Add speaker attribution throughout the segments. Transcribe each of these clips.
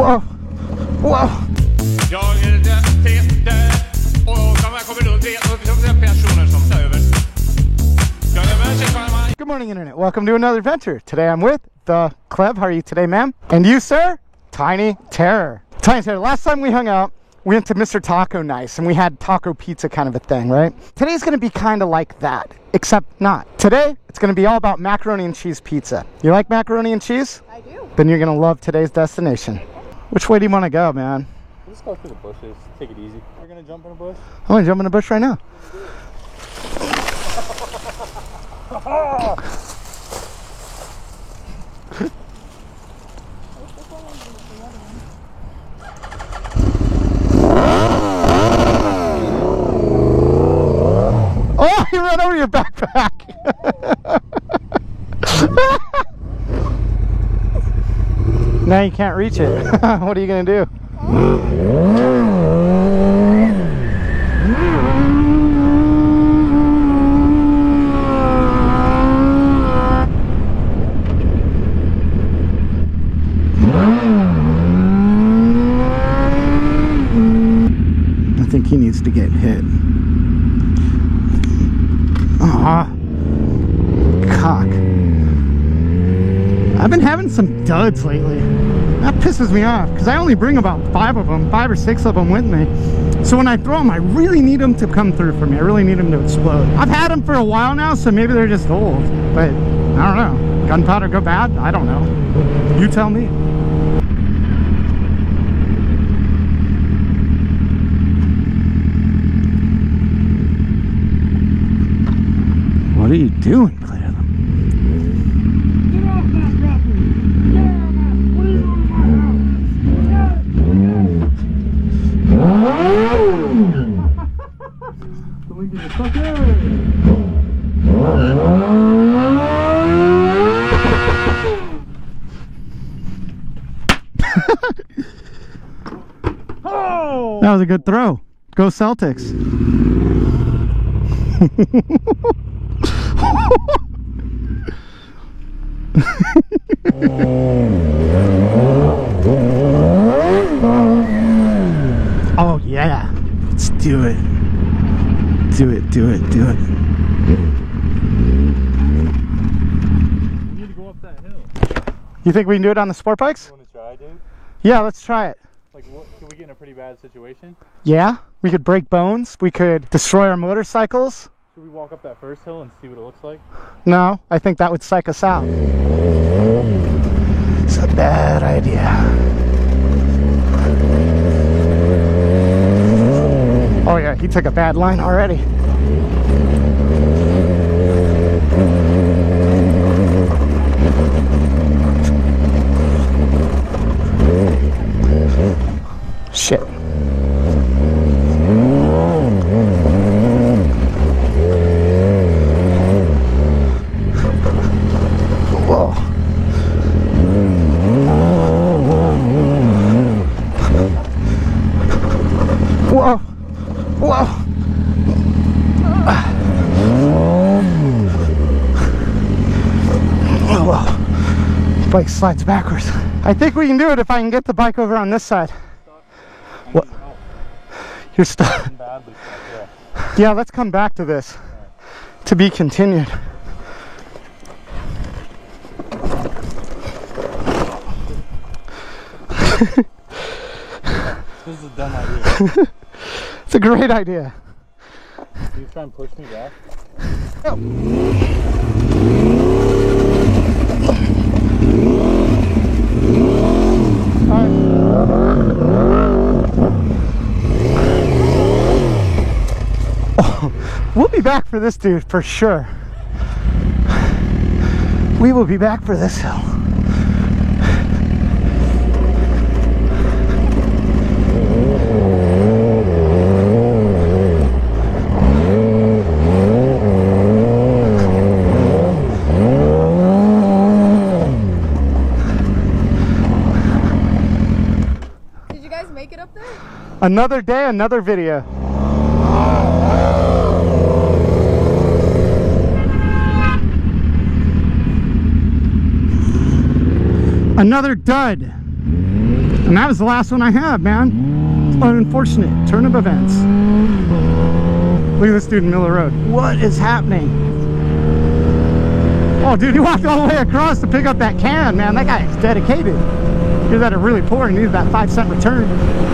Speaker 1: Whoa. Whoa. Good morning, Internet. Welcome to another adventure. Today I'm with the Cleb. How are you today, ma'am? And you, sir? Tiny Terror. Tiny Terror, last time we hung out, we went to Mr. Taco Nice and we had taco pizza kind of a thing, right? Today's gonna be kind of like that, except not. Today, it's gonna be all about macaroni and cheese pizza. You like macaroni and cheese?
Speaker 2: I do.
Speaker 1: Then you're gonna love today's destination. Which way do you wanna go, man?
Speaker 3: Let's go through the bushes. Take it easy. We're gonna jump in a bush.
Speaker 1: I'm gonna jump in a bush right now. Oh, you ran over your backpack. Now you can't reach it. What are you gonna do? I think he needs to get hit. Cock. I've been having some duds lately. That pisses me off because I only bring about 5 or 6 of them with me. So when I throw them, I really need them to come through for me. I really need them to explode. I've had them for a while now, so maybe they're just old. But I don't know. Gunpowder go bad? I don't know. You tell me. What are you doing, Claire?
Speaker 4: Get off that property! Get off that! What are you doing right now? Don't get the fuck Oh!
Speaker 1: That was a good throw. Go Celtics. Oh yeah, let's do it. Do it, do it, do it.
Speaker 3: We need to go up that hill.
Speaker 1: You think we can do it on the sport bikes?
Speaker 3: You want to try, dude?
Speaker 1: Yeah, let's try it.
Speaker 3: Like, what? Can we get in a pretty bad situation?
Speaker 1: Yeah, we could break bones. We could destroy our motorcycles.
Speaker 3: Should we walk up that first hill and see what it looks like?
Speaker 1: No, I think that would psych us out. It's a bad idea. Oh yeah, he took a bad line already. Shit. Whoa. Whoa. Whoa. Whoa. Bike slides backwards. I think we can do it if I can get the bike over on this side. What? You're stuck. Yeah, let's come back to this. To be continued.
Speaker 3: This is a dumb idea.
Speaker 1: It's a great idea.
Speaker 3: Can you try and push me back?
Speaker 1: Oh, we'll be back for this dude for sure. We will be back for this hill. Another day, another video. Another dud. And that was the last one I have, man. It's an unfortunate turn of events. Look at this dude in Miller Road. What is happening? Oh, dude, he walked all the way across to pick up that can, man. That guy is dedicated. You're that are really poor and needed that 5-cent return.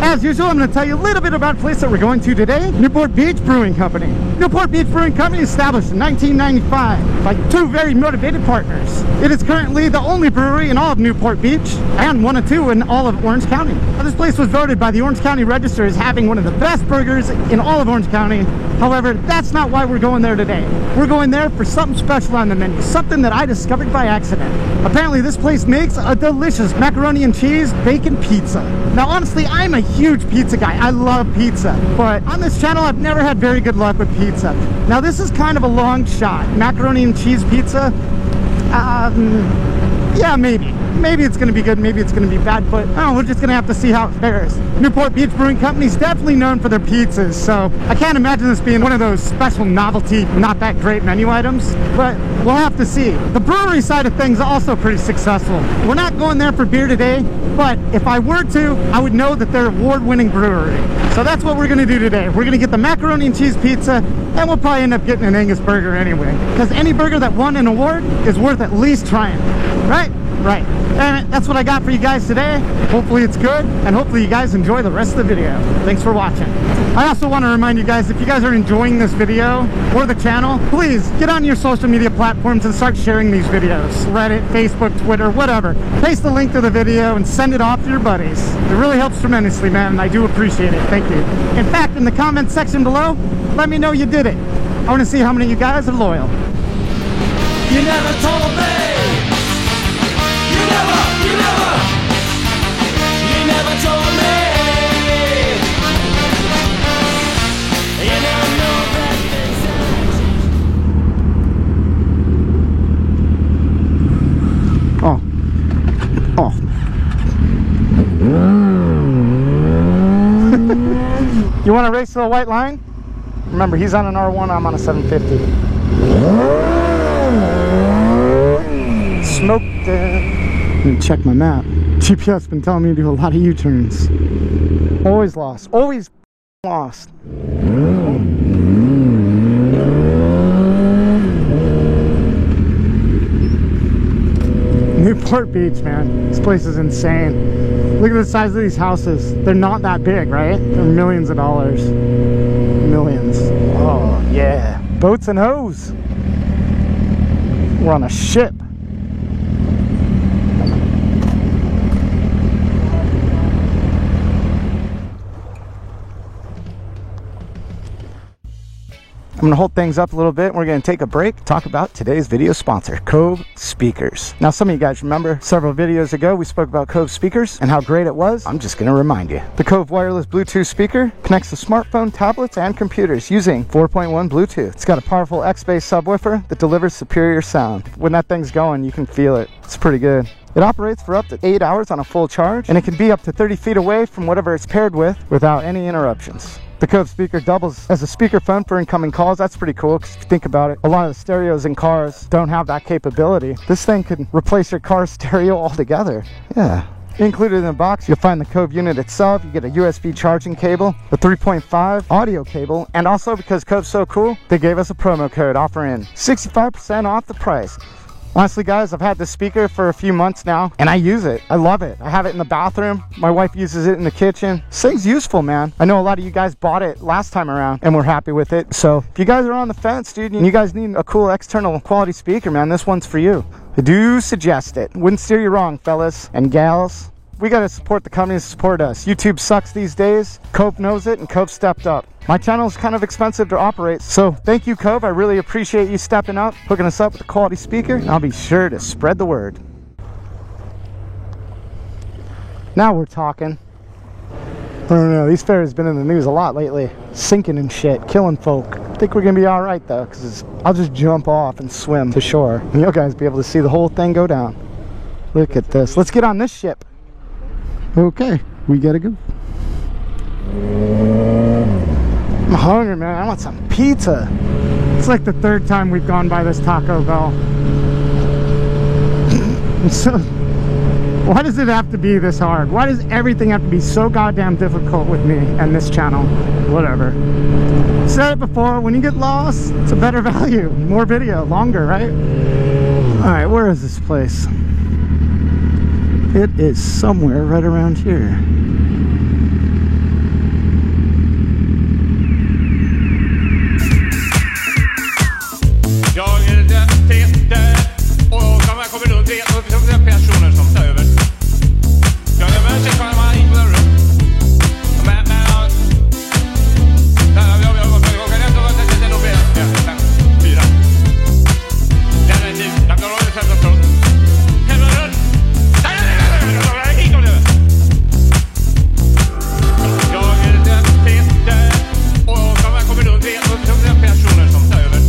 Speaker 1: As usual, I'm going to tell you a little bit about a place that we're going to today. Newport Beach Brewing Company. Newport Beach Brewing Company established in 1995 by two very motivated partners. It is currently the only brewery in all of Newport Beach and one of two in all of Orange County. Now, this place was voted by the Orange County Register as having one of the best burgers in all of Orange County. However, that's not why we're going there today. We're going there for something special on the menu, something that I discovered by accident. Apparently, this place makes a delicious macaroni and cheese bacon pizza. Now, honestly, I'm a huge pizza guy. I love pizza, but on this channel, I've never had very good luck with pizza. Now, this is kind of a long shot. Macaroni and cheese pizza, yeah, maybe it's gonna be good, maybe it's gonna be bad, but oh, we're just gonna have to see how it fares. Newport Beach Brewing Company is definitely known for their pizzas, so I can't imagine this being one of those special novelty, not that great menu items, but we'll have to see. The brewery side of things is also pretty successful. We're not going there for beer today, but if I were to, I would know that they're an award-winning brewery. So that's what we're gonna do today. We're gonna get the macaroni and cheese pizza, and we'll probably end up getting an Angus burger anyway, because any burger that won an award is worth at least trying, right? Right. And that's what I got for you guys today. Hopefully it's good, and hopefully you guys enjoy the rest of the video. Thanks for watching. I also want to remind you guys, if you guys are enjoying this video or the channel, please get on your social media platforms and start sharing these videos. Reddit, Facebook, Twitter, whatever. Paste the link to the video and send it off to your buddies. It really helps tremendously, man, and I do appreciate it. Thank you. In fact, in the comments section below, let me know you did it. I want to see how many of you guys are loyal.
Speaker 2: You never told me. You never told me. You never know that
Speaker 1: Oh. Oh. You want to race to the white line? Remember, he's on an R1, I'm on a 750. Smoked it. I'm gonna check my map. GPS been telling me to do a lot of U-turns. Always lost. Always lost. Newport Beach, man. This place is insane. Look at the size of these houses. They're not that big, right? They're millions of dollars. Millions. Oh, yeah. Boats and hoes. We're on a ship. I'm gonna hold things up a little bit. We're gonna take a break, talk about today's video sponsor, Kove Speakers. Now, some of you guys remember several videos ago, we spoke about Kove Speakers and how great it was. I'm just gonna remind you. The Kove wireless Bluetooth speaker connects to smartphone, tablets, and computers using 4.1 Bluetooth. It's got a powerful X-Bass subwoofer that delivers superior sound. When that thing's going, you can feel it. It's pretty good. It operates for up to 8 hours on a full charge, and it can be up to 30 feet away from whatever it's paired with without any interruptions. The Kove speaker doubles as a speakerphone for incoming calls. That's pretty cool, because if you think about it, a lot of the stereos in cars don't have that capability. This thing could replace your car stereo altogether. Yeah. Included in the box, you'll find the Kove unit itself. You get a USB charging cable, a 3.5 audio cable, and also, because Kove's so cool, they gave us a promo code offering 65% off the price. Honestly, guys, I've had this speaker for a few months now, and I use it. I love it. I have it in the bathroom. My wife uses it in the kitchen. This thing's useful, man. I know a lot of you guys bought it last time around, and we're happy with it. So if you guys are on the fence, dude, and you guys need a cool external quality speaker, man, this one's for you. I do suggest it. Wouldn't steer you wrong, fellas and gals. We gotta support the companies that support us. YouTube sucks these days. Kove knows it, and Kove stepped up. My channel is kind of expensive to operate, so thank you, Kove. I really appreciate you stepping up, hooking us up with a quality speaker, and I'll be sure to spread the word. Now we're talking. I don't know, these ferries have been in the news a lot lately. Sinking and shit, killing folk. I think we're gonna be alright though, because I'll just jump off and swim to shore, and you guys be able to see the whole thing go down. Look at this. Let's get on this ship. Okay, we gotta go. I'm hungry, man. I want some pizza. It's like the third time we've gone by this Taco Bell. Why does it have to be this hard? Why does everything have to be so goddamn difficult with me and this channel? Whatever. Said it before, when you get lost, it's a better value. More video, longer, right? Alright, where is this place? It is somewhere right around here.
Speaker 5: Jag är Peter och de kommer runt 300 personer som tar över. Jag är med sig kan man in på den rum. Men jag kan ändå vara det nog bättre. 4. Den är tid. Jag kan röra sig från. Helvete. Nej, hit om det. Jag är Peter och de kommer runt 300 personer som tar över.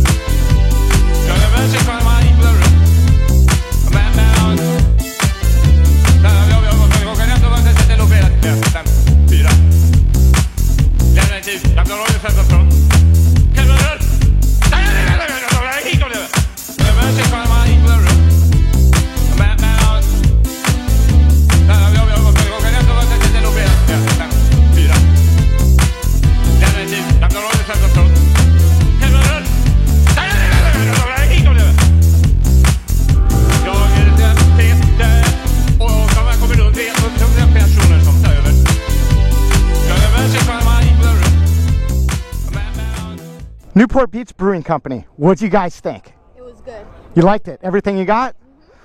Speaker 1: Newport Beach Brewing Company. What'd you guys think?
Speaker 6: It was good.
Speaker 1: You liked it? Everything you got?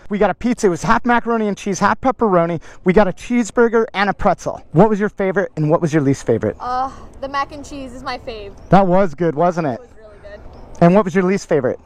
Speaker 1: We got a pizza. It was half macaroni and cheese, half pepperoni. We got a cheeseburger and a pretzel. What was your favorite and what was your least favorite?
Speaker 6: The mac and cheese is my fave.
Speaker 1: That was good, wasn't it?
Speaker 6: It was really good.
Speaker 1: And what was your least favorite?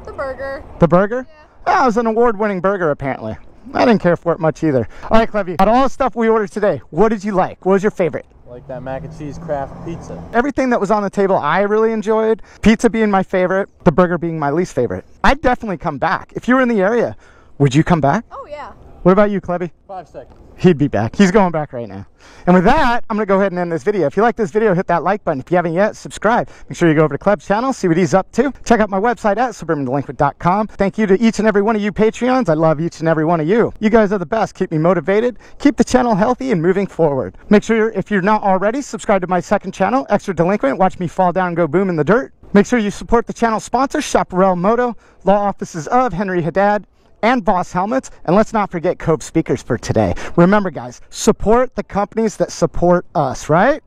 Speaker 6: The burger.
Speaker 1: The burger?
Speaker 6: Yeah.
Speaker 1: That was an award-winning burger, apparently. I didn't care for it much either. All right, Clevy, out of all the stuff we ordered today, what did you like? What was your favorite?
Speaker 3: Like that mac and cheese craft pizza.
Speaker 1: Everything that was on the table I really enjoyed. Pizza being my favorite, the burger being my least favorite. I'd definitely come back. If you were in the area, would you come back?
Speaker 6: Oh, yeah.
Speaker 1: What about you, Clevy?
Speaker 3: 5 seconds.
Speaker 1: He'd be back. He's going back right now. And with that, I'm going to go ahead and end this video. If you like this video, hit that like button. If you haven't yet, subscribe. Make sure you go over to Cleb's channel, see what he's up to. Check out my website at suburbandelinquent.com. Thank you to each and every one of you Patreons. I love each and every one of you. You guys are the best. Keep me motivated. Keep the channel healthy and moving forward. Make sure, if you're not already, subscribe to my second channel, Extra Delinquent. Watch me fall down and go boom in the dirt. Make sure you support the channel sponsors, Chaparral Moto, law offices of Henry Haddad, and Voss Helmets, and let's not forget Cove Speakers for today. Remember, guys, support the companies that support us, right?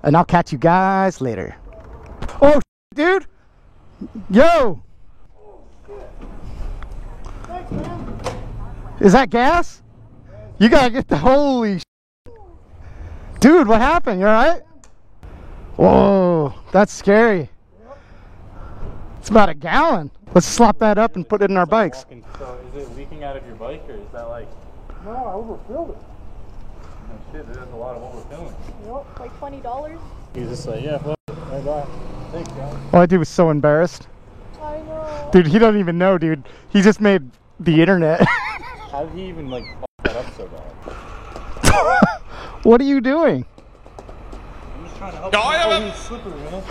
Speaker 1: And I'll catch you guys later. Oh, dude! Yo!
Speaker 4: Thanks, man.
Speaker 1: Is that gas? You gotta get the holy dude, what happened? You alright? Whoa, that's scary. It's about a gallon. Let's slop that up and put it in our bikes.
Speaker 3: So is it leaking out of your bike or is that like...
Speaker 4: No, I overfilled it.
Speaker 3: Oh shit, there's a lot of overfilling.
Speaker 6: Yep, like $20.
Speaker 3: He's just like, yeah, fuck it. Right back. Thanks, guys.
Speaker 1: Well, that dude was so embarrassed.
Speaker 6: I know.
Speaker 1: Dude, he doesn't even know, dude. He just made the internet.
Speaker 3: How did he even like fuck that up so bad?
Speaker 1: What are you doing?
Speaker 3: I'm just trying to help
Speaker 5: Ja,
Speaker 3: him.
Speaker 5: ja,
Speaker 3: Oh,
Speaker 5: men-
Speaker 3: he's slippery, man.